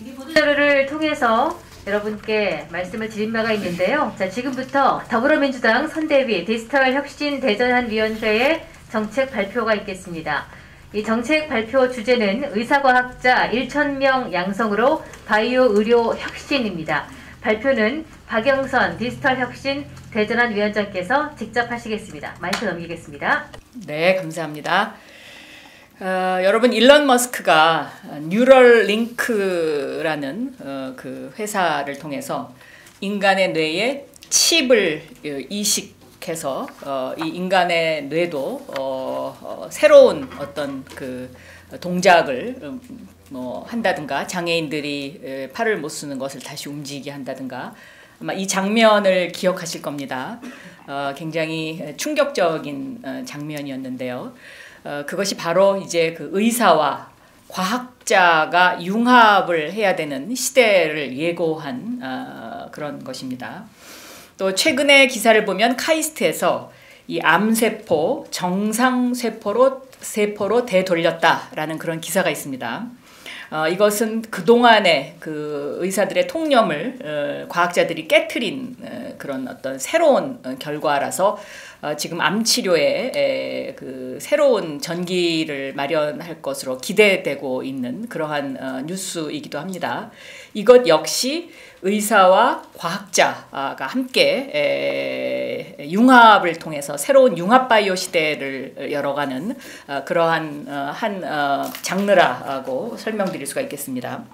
이 보도자료를 통해서 여러분께 말씀을 드린 바가 있는데요. 자, 지금부터 더불어민주당 선대위 디지털혁신대전환위원회의 정책 발표가 있겠습니다. 이 정책 발표 주제는 의사과학자 1,000명 양성으로 바이오 의료 혁신입니다. 발표는 박영선 디지털혁신대전환위원장께서 직접 하시겠습니다. 마이크 넘기겠습니다. 네, 감사합니다. 여러분, 일론 머스크가 뉴럴링크라는 그 회사를 통해서 인간의 뇌에 칩을 이식해서 이 인간의 뇌도 새로운 어떤 그 동작을 한다든가, 장애인들이 팔을 못 쓰는 것을 다시 움직이게 한다든가, 아마 이 장면을 기억하실 겁니다. 굉장히 충격적인 장면이었는데요. 그것이 바로 이제 그 의사와 과학자가 융합을 해야 되는 시대를 예고한 그런 것입니다. 또 최근의 기사를 보면 카이스트에서 이 암세포 정상세포로 되돌렸다라는 그런 기사가 있습니다. 이것은 그동안의 그 의사들의 통념을 과학자들이 깨트린 그런 어떤 새로운 결과라서 지금 암 치료에 그 새로운 전기를 마련할 것으로 기대되고 있는 그러한 뉴스이기도 합니다. 이것 역시 의사와 과학자가 함께 융합을 통해서 새로운 융합 바이오 시대를 열어가는 그러한 장르라고 설명드릴 수가 있겠습니다.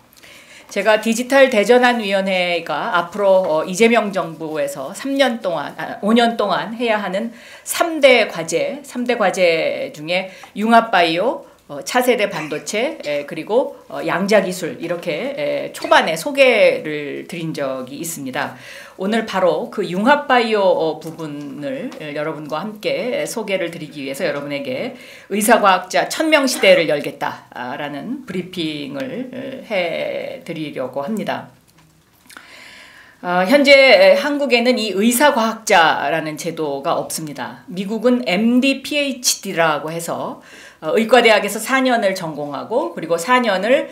제가 디지털 대전환위원회가 앞으로 이재명 정부에서 5년 동안 해야 하는 3대 과제 중에 융합바이오, 차세대 반도체, 그리고 양자기술, 이렇게 초반에 소개를 드린 적이 있습니다. 오늘 바로 그 융합바이오 부분을 여러분과 함께 소개를 드리기 위해서 여러분에게 의사과학자 1000명 시대를 열겠다라는 브리핑을 해드리려고 합니다. 현재 한국에는 이 의사과학자라는 제도가 없습니다. 미국은 MD, PhD라고 해서 의과대학에서 4년을 전공하고 그리고 4년을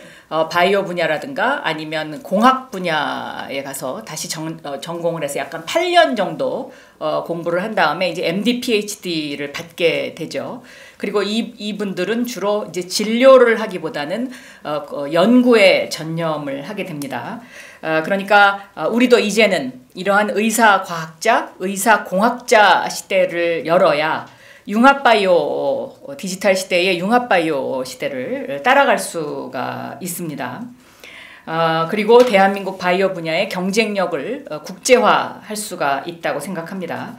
바이오 분야라든가 아니면 공학 분야에 가서 다시 전공을 해서 약간 8년 정도 공부를 한 다음에 이제 MD, PhD를 받게 되죠. 그리고 이분들은 주로 이제 진료를 하기보다는 연구에 전념을 하게 됩니다. 그러니까 우리도 이제는 이러한 의사과학자, 의사공학자 시대를 열어야 융합바이오, 디지털 시대의 융합바이오 시대를 따라갈 수가 있습니다. 그리고 대한민국 바이오 분야의 경쟁력을 국제화할 수가 있다고 생각합니다.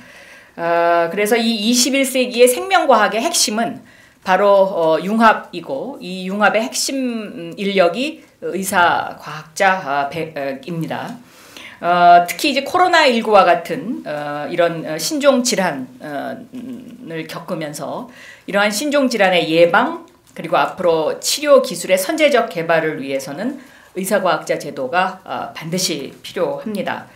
그래서 이 21세기의 생명과학의 핵심은 바로 융합이고 이 융합의 핵심 인력이 의사과학자입니다. 특히 이제 코로나19와 같은 이런 신종 질환을 겪으면서 이러한 신종 질환의 예방 그리고 앞으로 치료 기술의 선제적 개발을 위해서는 의사과학자 제도가 반드시 필요합니다.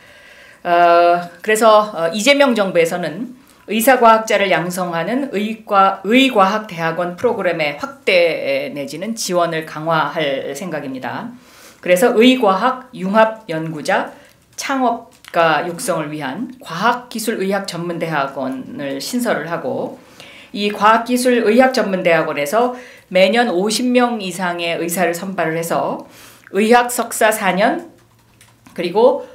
그래서 이재명 정부에서는 의사과학자를 양성하는 의과학대학원 프로그램의 확대 내지는 지원을 강화할 생각입니다. 그래서 의과학 융합연구자 창업가 육성을 위한 과학기술의학전문대학원을 신설을 하고 이 과학기술의학전문대학원에서 매년 50명 이상의 의사를 선발을 해서 의학 석사 4년 그리고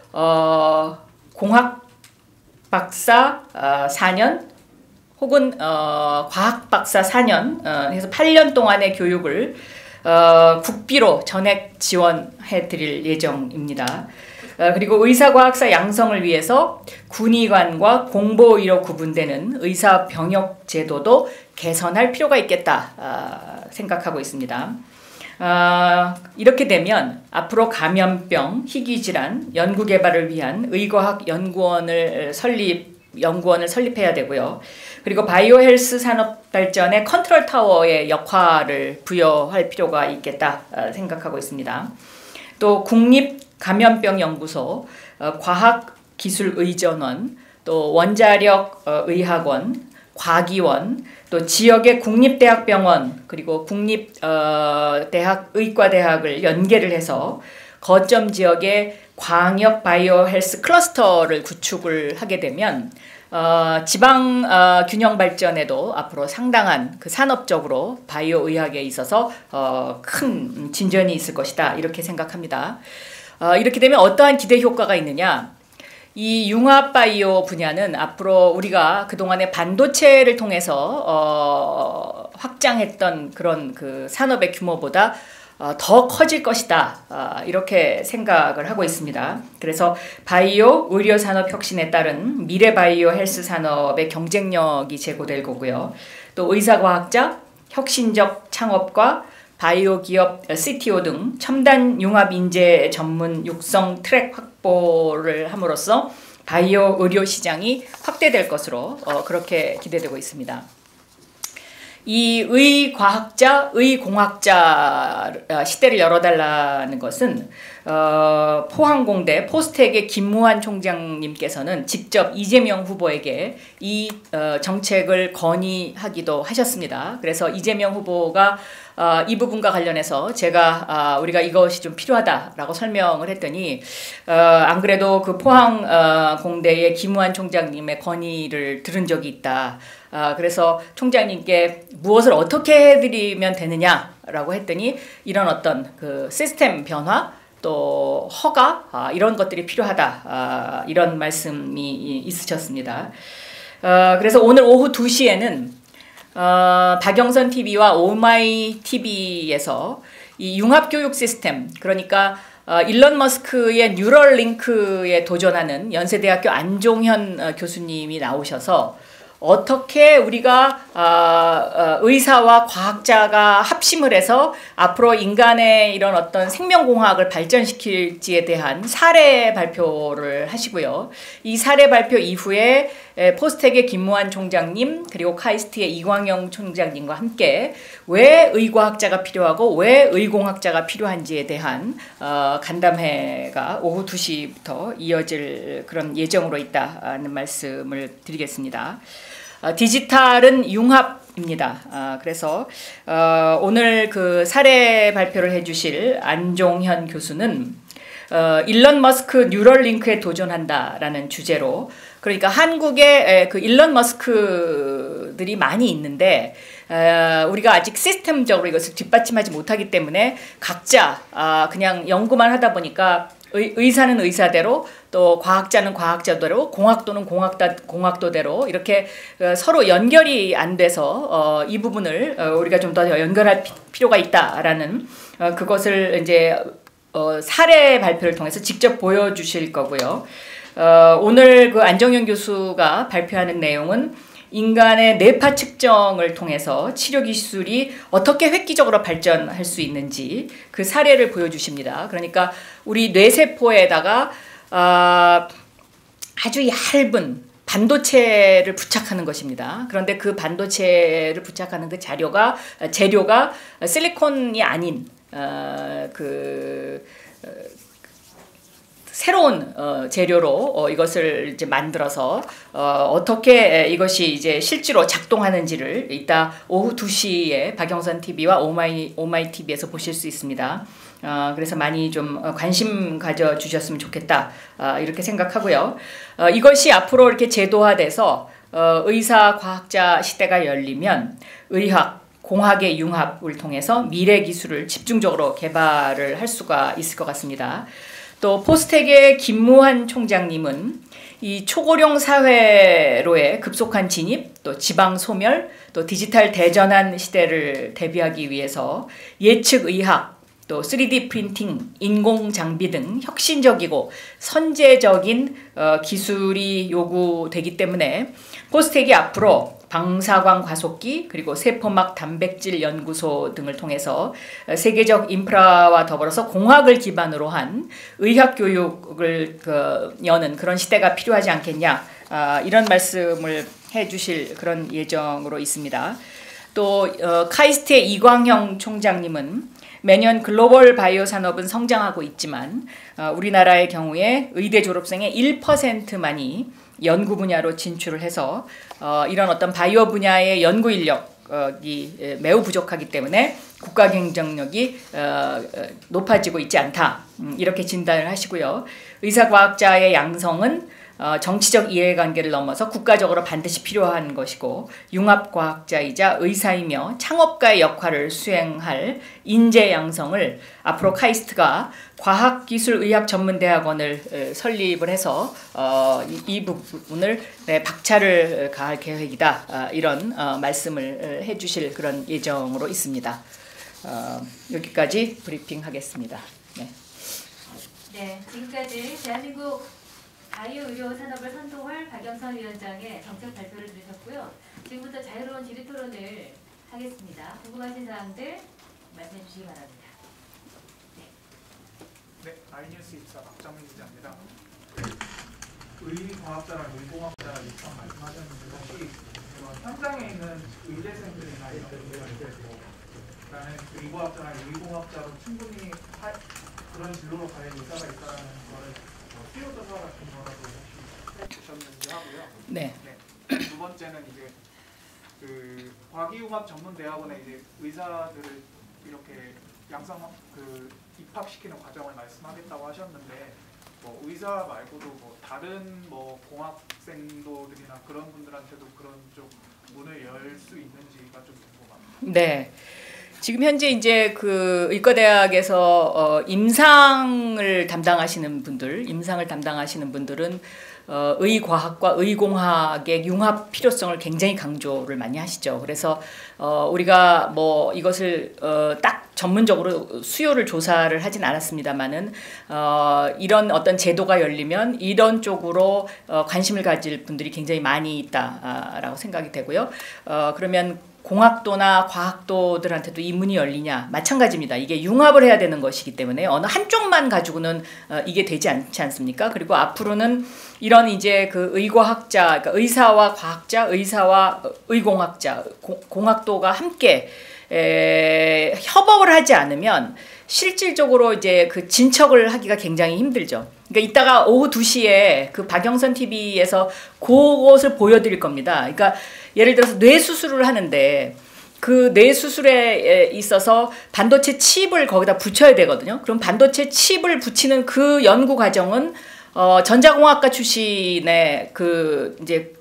공학 박사 4년 혹은 과학 박사 4년 해서 8년 동안의 교육을 국비로 전액 지원해 드릴 예정입니다. 그리고 의사과학사 양성을 위해서 군의관과 공보의로 구분되는 의사병역 제도도 개선할 필요가 있겠다 생각하고 있습니다. 이렇게 되면 앞으로 감염병, 희귀질환 연구개발을 위한 의과학 연구원을 설립해야 되고요. 그리고 바이오 헬스 산업 발전의 컨트롤 타워의 역할을 부여할 필요가 있겠다 생각하고 있습니다. 또 국립감염병연구소, 과학기술의전원, 또 원자력의학원, 과기원, 또 지역의 국립대학병원 그리고 국립대학 의과대학을 연계를 해서 거점 지역에 광역 바이오 헬스 클러스터를 구축을 하게 되면 지방 균형 발전에도 앞으로 상당한 그 산업적으로 바이오 의학에 있어서 큰 진전이 있을 것이다 이렇게 생각합니다. 이렇게 되면 어떠한 기대 효과가 있느냐? 이 융합 바이오 분야는 앞으로 우리가 그동안에 반도체를 통해서 확장했던 그런 그 산업의 규모보다 더 커질 것이다. 이렇게 생각을 하고 있습니다. 그래서 바이오 의료 산업 혁신에 따른 미래 바이오 헬스 산업의 경쟁력이 제고될 거고요. 또 의사과학자, 혁신적 창업과 바이오 기업 CTO 등 첨단 융합 인재 전문 육성 트랙 확보를 함으로써 바이오 의료 시장이 확대될 것으로 그렇게 기대되고 있습니다. 이 의과학자, 의공학자 시대를 열어달라는 것은 포항공대 포스텍의 김무한 총장님께서는 직접 이재명 후보에게 이 정책을 건의하기도 하셨습니다. 그래서 이재명 후보가 이 부분과 관련해서 제가 우리가 이것이 좀 필요하다라고 설명을 했더니 안 그래도 그 포항공대의 김무한 총장님의 건의를 들은 적이 있다. 그래서 총장님께 무엇을 어떻게 해드리면 되느냐라고 했더니 이런 어떤 그 시스템 변화 또 허가 이런 것들이 필요하다 이런 말씀이 있으셨습니다. 그래서 오늘 오후 2시에는 박영선 TV와 오마이 TV에서 이 융합교육 시스템 그러니까 일론 머스크의 뉴럴링크에 도전하는 연세대학교 안종현 교수님이 나오셔서 어떻게 우리가 의사와 과학자가 합심을 해서 앞으로 인간의 이런 어떤 생명공학을 발전시킬지에 대한 사례 발표를 하시고요. 이 사례 발표 이후에 포스텍의 김무한 총장님 그리고 카이스트의 이광영 총장님과 함께 왜 의과학자가 필요하고 왜 의공학자가 필요한지에 대한 간담회가 오후 2시부터 이어질 그런 예정으로 있다는 말씀을 드리겠습니다. 디지털은 융합입니다. 그래서 오늘 그 사례 발표를 해주실 안종현 교수는 일론 머스크 뉴럴링크에 도전한다라는 주제로 그러니까 한국에 그 일론 머스크들이 많이 있는데 우리가 아직 시스템적으로 이것을 뒷받침하지 못하기 때문에 각자 그냥 연구만 하다 보니까 의사는 의사대로 또 과학자는 과학자대로 공학도는 공학도대로 이렇게 서로 연결이 안 돼서 이 부분을 우리가 좀 더 연결할 필요가 있다라는 그것을 이제 사례 발표를 통해서 직접 보여주실 거고요. 오늘 그 안정현 교수가 발표하는 내용은 인간의 뇌파 측정을 통해서 치료 기술이 어떻게 획기적으로 발전할 수 있는지 그 사례를 보여주십니다. 그러니까 우리 뇌세포에다가 아주 얇은 반도체를 부착하는 것입니다. 그런데 그 반도체를 부착하는 그 재료가 실리콘이 아닌 새로운 재료로 이것을 이제 만들어서 어떻게 이것이 이제 실제로 작동하는지를 이따 오후 2시에 박영선 TV와 오마이 TV에서 보실 수 있습니다. 그래서 많이 좀 관심 가져 주셨으면 좋겠다 이렇게 생각하고요. 이것이 앞으로 이렇게 제도화돼서 의사 과학자 시대가 열리면 의학 공학의 융합을 통해서 미래 기술을 집중적으로 개발을 할 수가 있을 것 같습니다. 또 포스텍의 김무한 총장님은 이 초고령 사회로의 급속한 진입, 또 지방 소멸, 또 디지털 대전환 시대를 대비하기 위해서 예측 의학, 또 3D 프린팅, 인공 장비 등 혁신적이고 선제적인 기술이 요구되기 때문에 포스텍이 앞으로 방사광 과속기 그리고 세포막 단백질 연구소 등을 통해서 세계적 인프라와 더불어서 공학을 기반으로 한 의학 교육을 여는 그런 시대가 필요하지 않겠냐 이런 말씀을 해주실 그런 예정으로 있습니다. 또 카이스트의 이광영 총장님은 매년 글로벌 바이오 산업은 성장하고 있지만 우리나라의 경우에 의대 졸업생의 1%만이 연구 분야로 진출을 해서 이런 어떤 바이오 분야의 연구 인력이 매우 부족하기 때문에 국가 경쟁력이 높아지고 있지 않다. 이렇게 진단을 하시고요. 의사과학자의 양성은 정치적 이해관계를 넘어서 국가적으로 반드시 필요한 것이고 융합과학자이자 의사이며 창업가의 역할을 수행할 인재 양성을 앞으로 카이스트가 과학기술의학전문대학원을 설립을 해서 이 부분을 박차를 가할 계획이다. 이런 말씀을 해주실 그런 예정으로 있습니다. 여기까지 브리핑하겠습니다. 네, 지금까지 대한민국 바이오 의료 산업을 선도할 박영선 위원장의 정책 발표를 들으셨고요. 지금부터 자유로운 질의 토론을 하겠습니다. 궁금하신 사항들 말씀해 주시기 바랍니다. 네, 아이뉴스 입사 박정민 기자입니다. 의과학자랑 의공학자랑 입사 말씀하셨는데 혹시 현장에 있는 의대생들이나 이런 분들한테 나는 의과학자랑 의공학자로 충분히 그런 진로로 가는 의사가 있다는 거를 수요조사 같은 거라도 혹시 보셨는지 하고요. 네. 두 번째는 이제 그 과기융합 전문대학원에 이제 의사들을 이렇게 입학시키는 과정을 말씀하겠다고 하셨는데 뭐 의사 말고도 뭐 다른 뭐 공학생도들이나 그런 분들한테도 그런 좀 문을 열 수 있는지가 좀 궁금합니다. 네. 지금 현재 이제 그 의과대학에서 임상을 담당하시는 분들은 의과학과 의공학의 융합 필요성을 굉장히 강조를 많이 하시죠. 그래서 우리가 뭐 이것을 딱 전문적으로 수요를 조사를 하진 않았습니다만은 이런 어떤 제도가 열리면 이런 쪽으로 관심을 가질 분들이 굉장히 많이 있다라고 생각이 되고요. 그러면 공학도나 과학도들한테도 이 문이 열리냐? 마찬가지입니다. 이게 융합을 해야 되는 것이기 때문에 어느 한쪽만 가지고는 이게 되지 않지 않습니까? 그리고 앞으로는 이런 이제 그 의과학자, 그러니까 의사와 과학자, 의사와 의공학자, 공학도가 함께 협업을 하지 않으면 실질적으로 이제 그 진척을 하기가 굉장히 힘들죠. 그러니까 이따가 오후 2시에 그 박영선 TV에서 그것을 보여드릴 겁니다. 그러니까 예를 들어서 뇌 수술을 하는데 그 뇌 수술에 있어서 반도체 칩을 거기다 붙여야 되거든요. 그럼 반도체 칩을 붙이는 그 연구 과정은 전자공학과 출신의 그 이제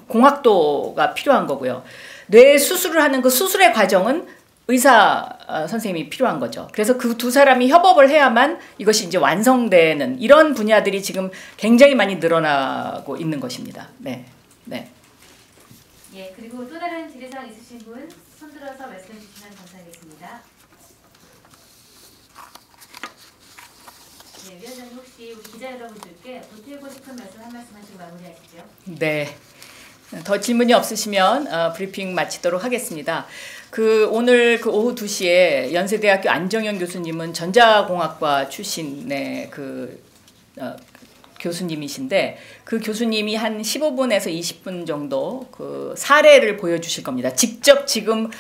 공학도가 필요한 거고요. 뇌 수술을 하는 그 수술의 과정은 의사 선생님이 필요한 거죠. 그래서 그 두 사람이 협업을 해야만 이것이 이제 완성되는 이런 분야들이 지금 굉장히 많이 늘어나고 있는 것입니다. 네, 네. 예, 그리고 또 다른 질의사항 있으신 분 손들어서 말씀해 주시면 감사하겠습니다. 네, 위원장님 혹시 우리 기자 여러분들께 보태고 싶은 말씀 한 말씀 하시고 마무리하시죠. 네. 더 질문이 없으시면 브리핑 마치도록 하겠습니다. 오늘 오후 2시에 연세대학교 안정현 교수님은 전자공학과 출신의 교수님이신데 그 교수님이 한 15분에서 20분 정도 그 사례를 보여주실 겁니다. 직접 지금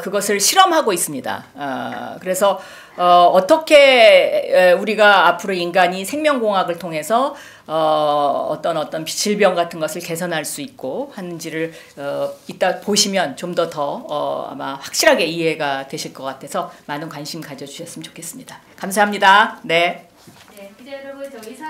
그것을 실험하고 있습니다. 그래서 어떻게 우리가 앞으로 인간이 생명공학을 통해서 어떤 질병 같은 것을 개선할 수 있고 하는지를 이따 보시면 좀 더 아마 확실하게 이해가 되실 것 같아서 많은 관심 가져주셨으면 좋겠습니다. 감사합니다. 네. 네, 기자 여러분, 저 의사